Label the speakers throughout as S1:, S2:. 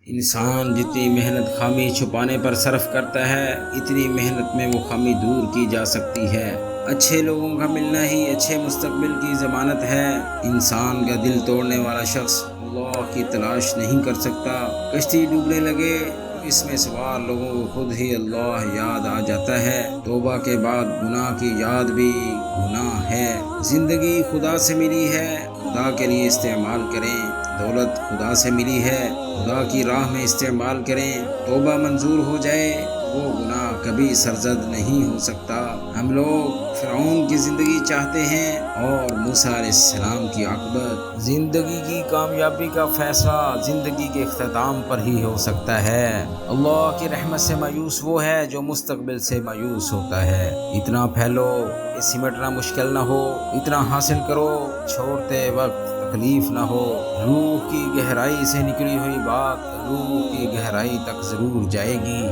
S1: انسان جتنی محنت خامی چھپانے پر صرف کرتا ہے، اتنی محنت میں وہ خامی دور کی جا سکتی ہے۔ اچھے لوگوں کا ملنا ہی اچھے مستقبل کی ضمانت ہے۔ انسان کا دل توڑنے والا شخص اللہ کی تلاش نہیں کر سکتا۔ کشتی ڈوبنے لگے تو اس میں سوار لوگوں کو خود ہی اللہ یاد آ جاتا ہے۔ توبہ کے بعد گناہ کی یاد بھی گناہ ہے۔ زندگی خدا سے ملی ہے، خدا کے لیے استعمال کریں۔ دولت خدا سے ملی ہے، خدا کی راہ میں استعمال کریں۔ توبہ منظور ہو جائے وہ گناہ کبھی سرزد نہیں ہو سکتا۔ ہم لوگ فرعون کی زندگی چاہتے ہیں اور موسیٰ علیہ السلام کی عاقبت۔ زندگی کی کامیابی کا فیصلہ زندگی کے اختتام پر ہی ہو سکتا ہے۔ اللہ کی رحمت سے مایوس وہ ہے جو مستقبل سے مایوس ہوتا ہے۔ اتنا پھیلو کہ سمٹنا مشکل نہ ہو، اتنا حاصل کرو چھوڑتے وقت تکلیف نہ ہو۔ روح کی گہرائی سے نکلی ہوئی بات روح کی گہرائی تک ضرور جائے گی۔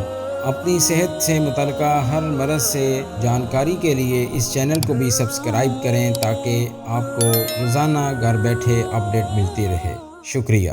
S1: اپنی صحت سے متعلقہ ہر مرض سے جانکاری کے لیے اس چینل کو بھی سبسکرائب کریں تاکہ آپ کو روزانہ گھر بیٹھے اپڈیٹ ملتی رہے۔ شکریہ۔